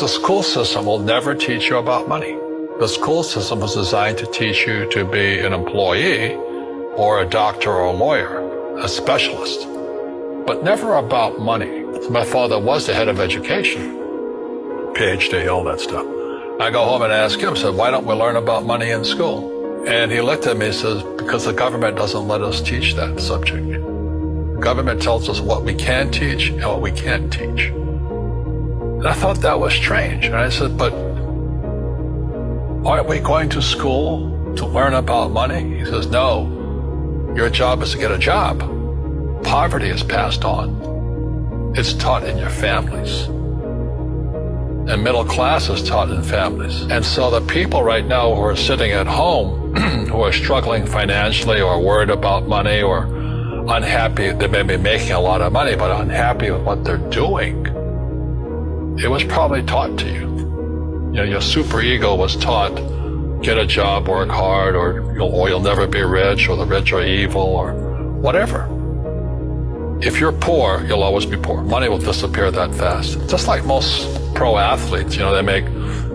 The school system will never teach you about money. The school system was designed to teach you to be an employee or a doctor or a lawyer, a specialist, but never about money. My father was the head of education, PhD, all that stuff. I go home and ask him, said, why don't we learn about money in school? And he looked at me and says, because the government doesn't let us teach that subject. The government tells us what we can teach and what we can't teach. And I thought that was strange. And I said, but aren't we going to school to learn about money? He says, no, your job is to get a job. Poverty is passed on. It's taught in your families. And middle class is taught in families. And so the people right now who are sitting at home, who are struggling financially or worried about money or unhappy, they may be making a lot of money, but unhappy with what they're doing, it was probably taught to you. You know, your superego was taught, get a job, work hard, or you'll never be rich, or the rich are evil, or whatever. If you're poor, you'll always be poor. Money will disappear that fast. Just like most pro athletes, you know, they make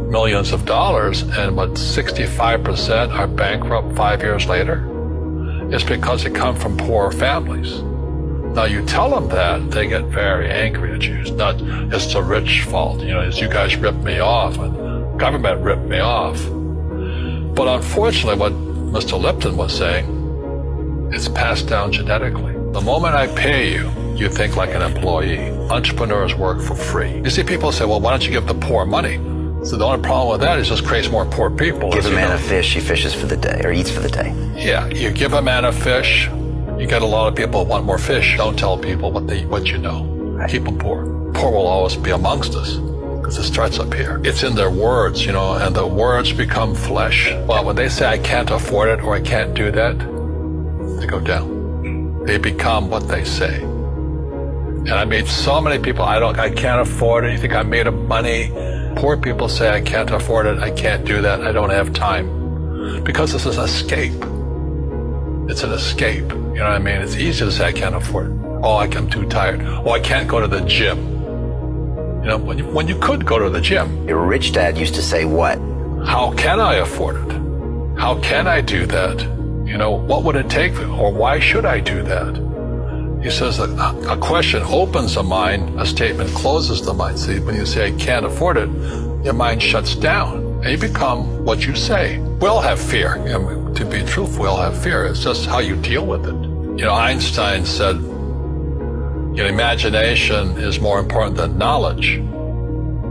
millions of dollars, and what, 65% are bankrupt 5 years later? It's because they come from poor families. Now, you tell them that, they get very angry at you. It's not, it's the rich fault. You know, it's you guys ripped me off, and government ripped me off. But unfortunately, what Mr. Lipton was saying, it's passed down genetically. The moment I pay you, you think like an employee. Entrepreneurs work for free. You see, people say, well, why don't you give the poor money? So the only problem with that is just creates more poor people. Give a man a fish, he fishes for the day, or eats for the day. Yeah, you give a man a fish, you get a lot of people who want more fish. Don't tell people what you know. Right. Keep them poor. Poor will always be amongst us because it starts up here. It's in their words, you know, and the words become flesh. Well, when they say I can't afford it or I can't do that, they go down. They become what they say. And I meet so many people, I can't afford it. You think I'm made of money? Poor people say I can't afford it, I can't do that, I don't have time. Because this is an escape. It's an escape. You know what I mean? It's easy to say I can't afford it. Oh, I'm too tired. Oh, I can't go to the gym. You know, when you could go to the gym. Your rich dad used to say what? How can I afford it? How can I do that? You know, what would it take? Or why should I do that? He says that a question opens the mind, a statement closes the mind. See, when you say I can't afford it, your mind shuts down and you become what you say. We all have fear. You know, to be truthful, we all have fear. It's just how you deal with it. You know, Einstein said, you know, imagination is more important than knowledge,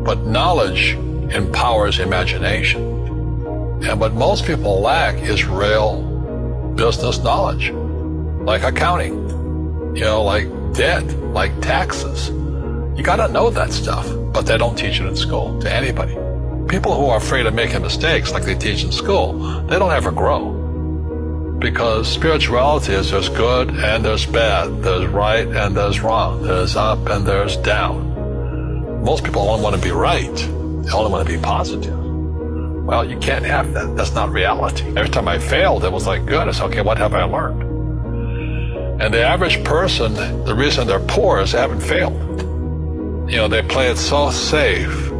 but knowledge empowers imagination. And what most people lack is real business knowledge, like accounting. You know, like debt, like taxes. You gotta know that stuff, but they don't teach it in school to anybody. People who are afraid of making mistakes like they teach in school, they don't ever grow. Because spirituality is there's good and there's bad, there's right and there's wrong, there's up and there's down. Most people only want to be right, they only want to be positive. Well, you can't have that, that's not reality. Every time I failed, it was like, good, I said, okay, what have I learned? And the average person, the reason they're poor is they haven't failed. You know, they play it so safe.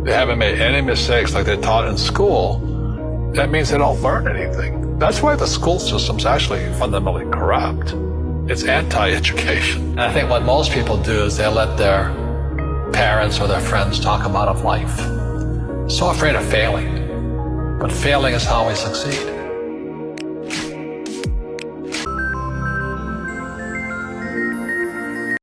They haven't made any mistakes like they're taught in school. That means they don't learn anything. That's why the school system's actually fundamentally corrupt. It's anti-education. And I think what most people do is they let their parents or their friends talk them out of life. So afraid of failing. But failing is how we succeed.